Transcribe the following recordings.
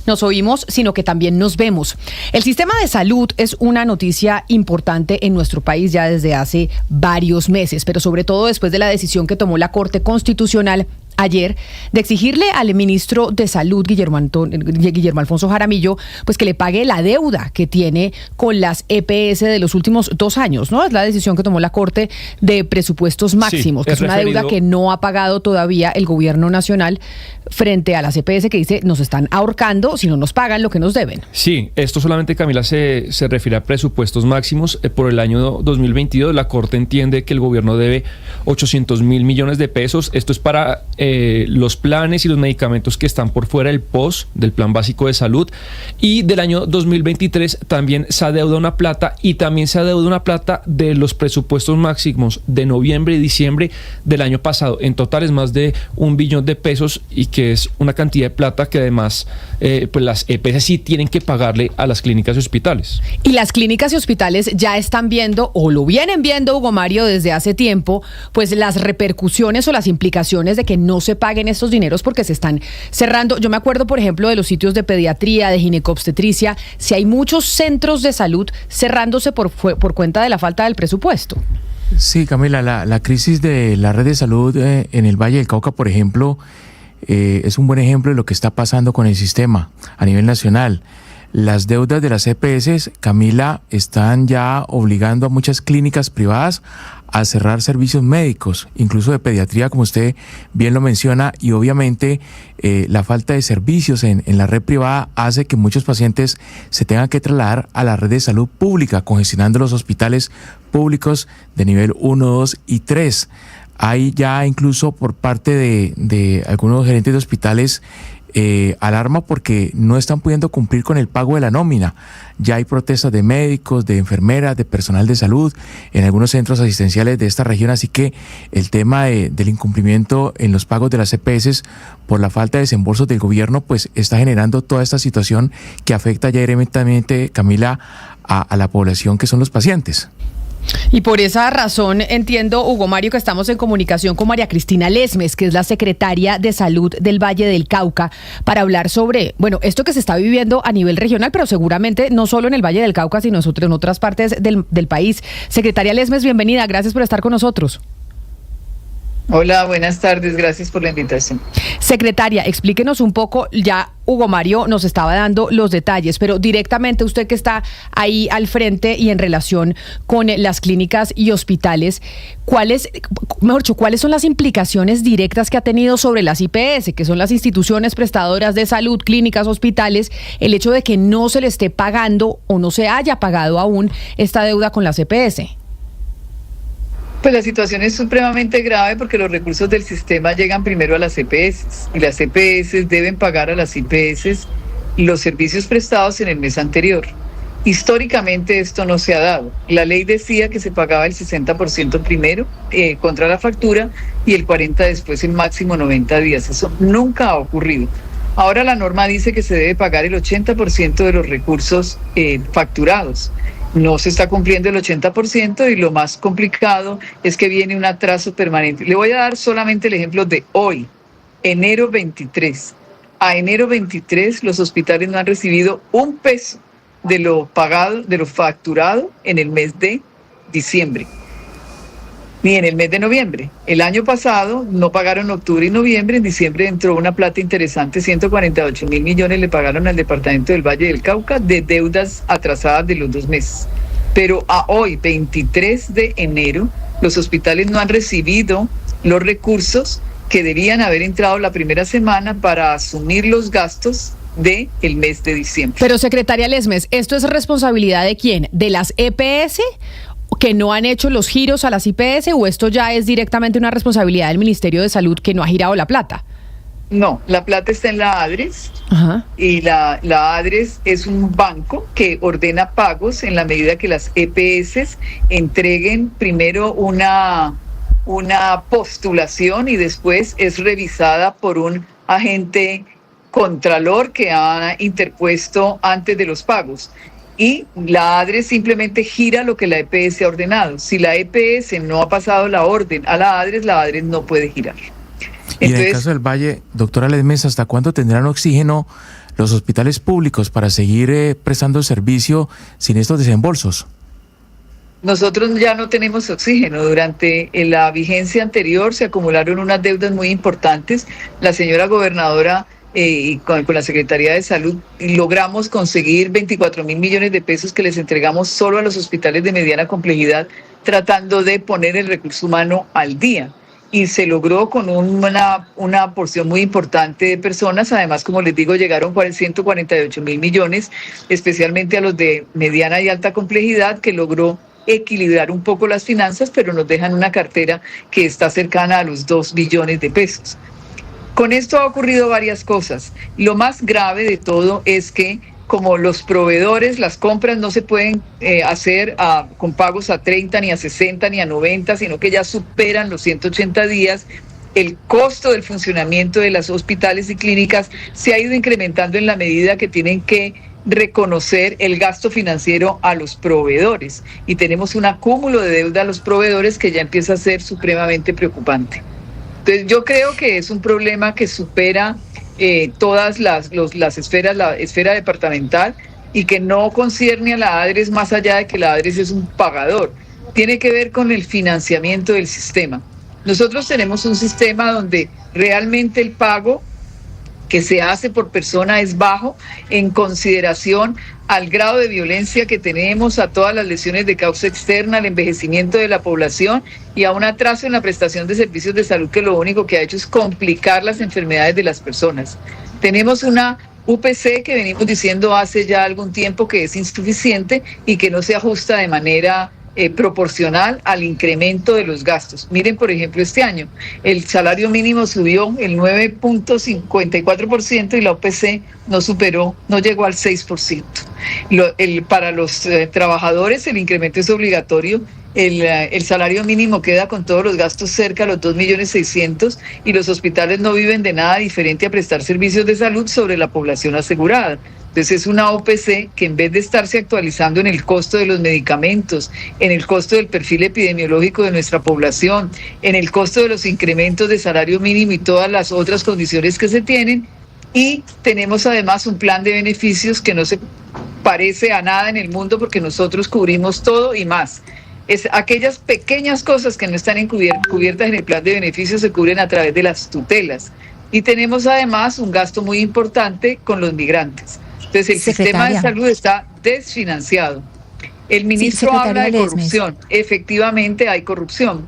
nos oímos, sino que también nos vemos. El sistema de salud es una noticia importante en nuestro país ya desde hace varios meses, pero sobre todo después de la decisión que tomó la Corte Constitucional ayer de exigirle al ministro de Salud, Guillermo Alfonso Jaramillo, pues que le pague la deuda que tiene con las EPS de los últimos 2 años, ¿no? Es la decisión que tomó la Corte de presupuestos máximos, que es una deuda que no ha pagado todavía el gobierno nacional frente a las EPS, que dice nos están ahorcando si no nos pagan lo que nos deben. Sí, esto solamente, Camila, se refiere a presupuestos máximos. Por el año 2022 la Corte entiende que el gobierno debe 800.000 millones de pesos. Esto es para los planes y los medicamentos que están por fuera del POS, del Plan Básico de Salud, y del año 2023 también se adeuda una plata, y también se adeuda una plata de los presupuestos máximos de noviembre y diciembre del año pasado. En total es más de 1 billón de pesos, y que es una cantidad de plata que además pues las EPS sí tienen que pagarle a las clínicas y hospitales. Y las clínicas y hospitales ya están viendo, o lo vienen viendo, Hugo Mario, desde hace tiempo, pues las repercusiones o las implicaciones de que no se paguen estos dineros porque se están cerrando. Yo me acuerdo, por ejemplo, de los sitios de pediatría, de ginecobstetricia, si hay muchos centros de salud cerrándose por cuenta de la falta del presupuesto. Sí, Camila, la crisis de la red de salud en el Valle del Cauca, por ejemplo, es un buen ejemplo de lo que está pasando con el sistema a nivel nacional. Las deudas de las EPS, Camila, están ya obligando a muchas clínicas privadas a cerrar servicios médicos, incluso de pediatría, como usted bien lo menciona, y obviamente la falta de servicios en la red privada hace que muchos pacientes se tengan que trasladar a la red de salud pública, congestionando los hospitales públicos de nivel 1, 2 y 3. Hay ya incluso por parte de algunos gerentes de hospitales alarma porque no están pudiendo cumplir con el pago de la nómina. Ya hay protestas de médicos, de enfermeras, de personal de salud en algunos centros asistenciales de esta región, así que el tema del incumplimiento en los pagos de las EPS por la falta de desembolsos del gobierno pues está generando toda esta situación que afecta ya directamente, Camila, a la población que son los pacientes. Y por esa razón entiendo, Hugo Mario, que estamos en comunicación con María Cristina Lesmes, que es la secretaria de Salud del Valle del Cauca, para hablar sobre, bueno, esto que se está viviendo a nivel regional, pero seguramente no solo en el Valle del Cauca, sino en otras partes del país. Secretaria Lesmes, bienvenida, gracias por estar con nosotros. Hola, buenas tardes, gracias por la invitación. Secretaria, explíquenos un poco, ya Hugo Mario nos estaba dando los detalles, pero directamente usted que está ahí al frente y en relación con las clínicas y hospitales, ¿cuáles son las implicaciones directas que ha tenido sobre las IPS, que son las instituciones prestadoras de salud, clínicas, hospitales, el hecho de que no se le esté pagando o no se haya pagado aún esta deuda con las EPS? Pues la situación es supremamente grave porque los recursos del sistema llegan primero a las EPS y las EPS deben pagar a las IPS los servicios prestados en el mes anterior. Históricamente esto no se ha dado. La ley decía que se pagaba el 60% primero contra la factura y el 40% después, el máximo 90 días. Eso nunca ha ocurrido. Ahora la norma dice que se debe pagar el 80% de los recursos facturados. No se está cumpliendo el 80% y lo más complicado es que viene un atraso permanente. Le voy a dar solamente el ejemplo de hoy, enero 23. A enero 23 los hospitales no han recibido un peso de lo pagado, de lo facturado en el mes de diciembre, ni en el mes de noviembre. El año pasado no pagaron octubre y noviembre, en diciembre entró una plata interesante, 148.000 millones le pagaron al departamento del Valle del Cauca de deudas atrasadas de los 2 meses. Pero a hoy, 23 de enero, los hospitales no han recibido los recursos que debían haber entrado la primera semana para asumir los gastos del mes de diciembre. Pero, secretaria Lesmes, ¿esto es responsabilidad de quién? ¿De las EPS que no han hecho los giros a las IPS, o esto ya es directamente una responsabilidad del Ministerio de Salud que no ha girado la plata? No, la plata está en la ADRES. Ajá. Y la ADRES es un banco que ordena pagos en la medida que las EPS entreguen primero una postulación y después es revisada por un agente contralor que ha interpuesto antes de los pagos. Y la ADRES simplemente gira lo que la EPS ha ordenado. Si la EPS no ha pasado la orden a la ADRES no puede girar. Y en el caso del Valle, doctora Lesmes, ¿hasta cuándo tendrán oxígeno los hospitales públicos para seguir prestando servicio sin estos desembolsos? Nosotros ya no tenemos oxígeno. Durante la vigencia anterior se acumularon unas deudas muy importantes. La señora gobernadora y con la Secretaría de Salud logramos conseguir 24.000 millones de pesos que les entregamos solo a los hospitales de mediana complejidad, tratando de poner el recurso humano al día. Y se logró con una porción muy importante de personas. Además, como les digo, llegaron 148.000 millones, especialmente a los de mediana y alta complejidad, que logró equilibrar un poco las finanzas, pero nos dejan una cartera que está cercana a los 2 billones de pesos. Con esto ha ocurrido varias cosas. Lo más grave de todo es que como los proveedores, las compras no se pueden hacer con pagos a 30, ni a 60, ni a 90, sino que ya superan los 180 días, el costo del funcionamiento de los hospitales y clínicas se ha ido incrementando en la medida que tienen que reconocer el gasto financiero a los proveedores. Y tenemos un acúmulo de deuda a los proveedores que ya empieza a ser supremamente preocupante. Entonces yo creo que es un problema que supera todas las esferas, la esfera departamental, y que no concierne a la ADRES más allá de que la ADRES es un pagador. Tiene que ver con el financiamiento del sistema. Nosotros tenemos un sistema donde realmente el pago que se hace por persona es bajo en consideración al grado de violencia que tenemos, a todas las lesiones de causa externa, al envejecimiento de la población y a un atraso en la prestación de servicios de salud que lo único que ha hecho es complicar las enfermedades de las personas. Tenemos una UPC que venimos diciendo hace ya algún tiempo que es insuficiente y que no se ajusta de manera proporcional al incremento de los gastos. Miren, por ejemplo, este año el salario mínimo subió el 9.54% y la OPC no llegó al 6%. Para los trabajadores el incremento es obligatorio. El salario mínimo queda con todos los gastos cerca a los 2.600.000 y los hospitales no viven de nada diferente a prestar servicios de salud sobre la población asegurada. Entonces es una OPC que en vez de estarse actualizando en el costo de los medicamentos, en el costo del perfil epidemiológico de nuestra población, en el costo de los incrementos de salario mínimo y todas las otras condiciones que se tienen, y tenemos además un plan de beneficios que no se parece a nada en el mundo porque nosotros cubrimos todo y más. Es aquellas pequeñas cosas que no están cubiertas en el plan de beneficios se cubren a través de las tutelas. Y tenemos además un gasto muy importante con los migrantes. Entonces el sistema de salud está desfinanciado. El ministro habla de corrupción. Efectivamente hay corrupción.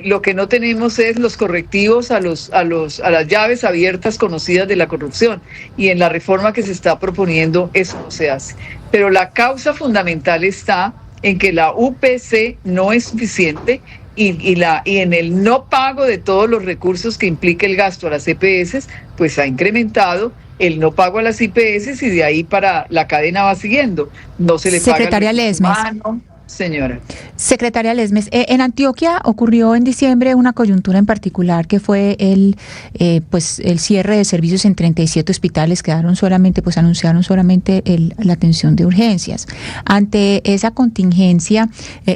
Lo que no tenemos es los correctivos a las llaves abiertas conocidas de la corrupción. Y en la reforma que se está proponiendo eso no se hace. Pero la causa fundamental está en que la UPC no es suficiente y en el no pago de todos los recursos que implica el gasto a las EPS, pues ha incrementado el no pago a las IPS y de ahí para la cadena va siguiendo. No se le paga Secretaria Lesmes. Señora. Secretaria Lesmes, en Antioquia ocurrió en diciembre una coyuntura en particular que fue el cierre de servicios en 37 hospitales. Anunciaron solamente la atención de urgencias. Ante esa contingencia,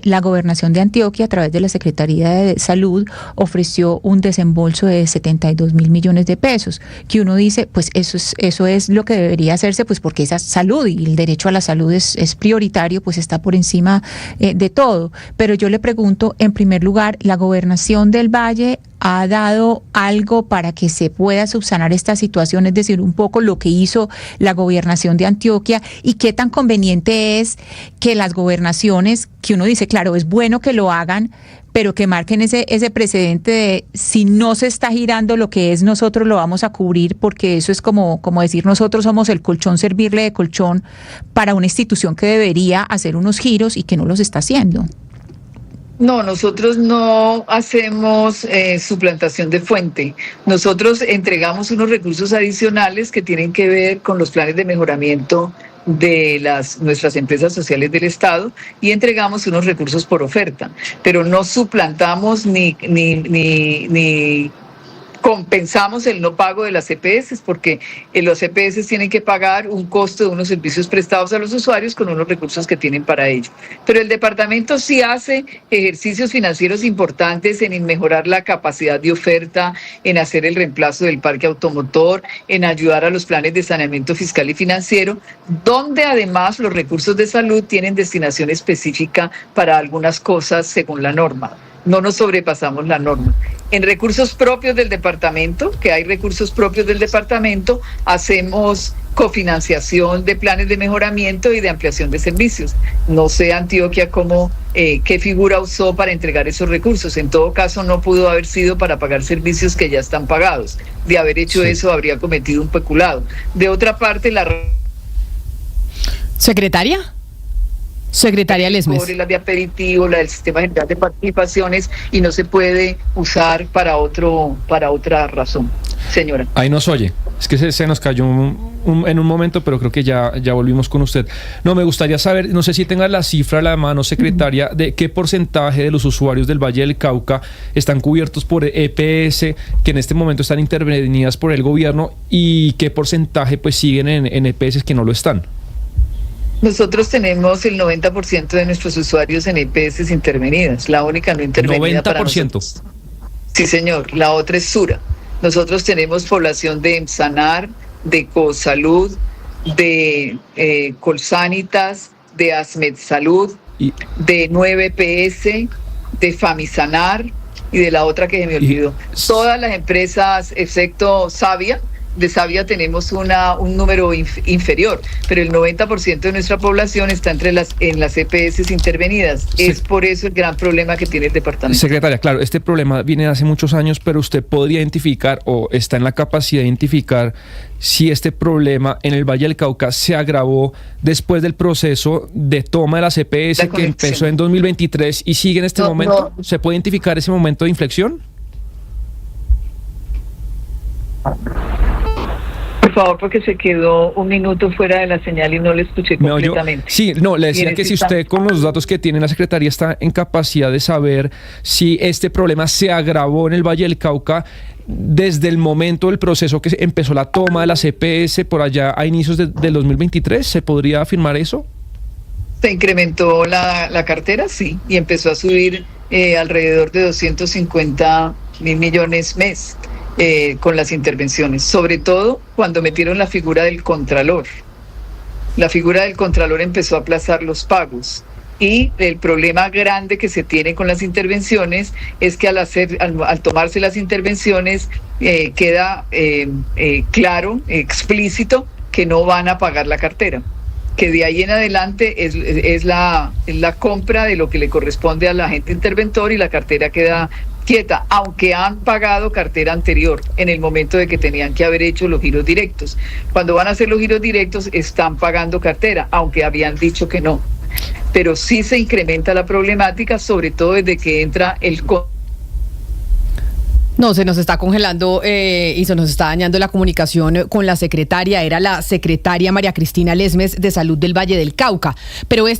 la Gobernación de Antioquia, a través de la Secretaría de Salud, ofreció un desembolso de 72.000 millones de pesos, que uno dice, pues eso es lo que debería hacerse, pues porque esa salud y el derecho a la salud es prioritario, pues está por encima de todo. Pero yo le pregunto, en primer lugar, ¿la Gobernación del Valle ha dado algo para que se pueda subsanar esta situación? Es decir, un poco lo que hizo la Gobernación de Antioquia, y qué tan conveniente es que las gobernaciones, que uno dice, claro, es bueno que lo hagan, pero que marquen ese precedente de si no se está girando lo que es, nosotros lo vamos a cubrir, porque eso es como decir, nosotros somos el colchón, servirle de colchón para una institución que debería hacer unos giros y que no los está haciendo. No, nosotros no hacemos suplantación de fuente. Nosotros entregamos unos recursos adicionales que tienen que ver con los planes de mejoramiento de nuestras empresas sociales del Estado, y entregamos unos recursos por oferta, pero no suplantamos ni compensamos el no pago de las EPS, porque los EPS tienen que pagar un costo de unos servicios prestados a los usuarios con unos recursos que tienen para ello. Pero el departamento sí hace ejercicios financieros importantes en mejorar la capacidad de oferta, en hacer el reemplazo del parque automotor, en ayudar a los planes de saneamiento fiscal y financiero, donde además los recursos de salud tienen destinación específica para algunas cosas según la norma. No nos sobrepasamos la norma. En recursos propios del departamento, que hay recursos propios del departamento, hacemos cofinanciación de planes de mejoramiento y de ampliación de servicios. No sé, Antioquia, qué figura usó para entregar esos recursos. En todo caso, no pudo haber sido para pagar servicios que ya están pagados. De haber hecho eso, habría cometido un peculado. De otra parte, Secretaria Lesmes. La de aperitivo, la del sistema general de participaciones, y no se puede usar para otra razón. Señora. Ahí nos oye. Es que se nos cayó en un momento, pero creo que ya volvimos con usted. No, me gustaría saber, no sé si tenga la cifra a la mano, secretaria, de qué porcentaje de los usuarios del Valle del Cauca están cubiertos por EPS, que en este momento están intervenidas por el gobierno, y qué porcentaje pues siguen en EPS que no lo están. Nosotros tenemos el 90% de nuestros usuarios en EPS intervenidas, la única no intervenida 90%. Para nosotros. Sí, señor, la otra es Sura. Nosotros tenemos población de EMSANAR, de Cosalud, de Colsanitas, de Asmed Salud, de 9 EPS, de Famisanar y de la otra que se me olvidó. Todas las empresas, excepto Savia. De Savia tenemos un número inferior, pero el 90% de nuestra población está en las EPS intervenidas. Sí. Es por eso el gran problema que tiene el departamento. Secretaria, claro, este problema viene de hace muchos años, pero usted podría identificar o está en la capacidad de identificar si este problema en el Valle del Cauca se agravó después del proceso de toma de las EPS que empezó en 2023 y sigue en este momento. ¿Se puede identificar ese momento de inflexión? Por favor, porque se quedó un minuto fuera de la señal y no le escuché completamente. Le decía que si usted con los datos que tiene la Secretaría está en capacidad de saber si este problema se agravó en el Valle del Cauca desde el momento del proceso que empezó la toma de las EPS por allá a inicios del 2023, ¿se podría afirmar eso? Se incrementó la cartera, sí, y empezó a subir alrededor de 250.000 millones mes. Con las intervenciones, sobre todo cuando metieron la figura del Contralor. La figura del Contralor empezó a aplazar los pagos, y el problema grande que se tiene con las intervenciones es que al tomarse las intervenciones queda claro, explícito, que no van a pagar la cartera, que de ahí en adelante es la compra de lo que le corresponde al agente interventor y la cartera queda quieta, aunque han pagado cartera anterior en el momento de que tenían que haber hecho los giros directos. Cuando van a hacer los giros directos están pagando cartera, aunque habían dicho que no. Pero sí se incrementa la problemática, sobre todo desde que entra el... No, se nos está congelando y se nos está dañando la comunicación con la secretaria. Era la secretaria María Cristina Lesmes de Salud del Valle del Cauca. Pero esta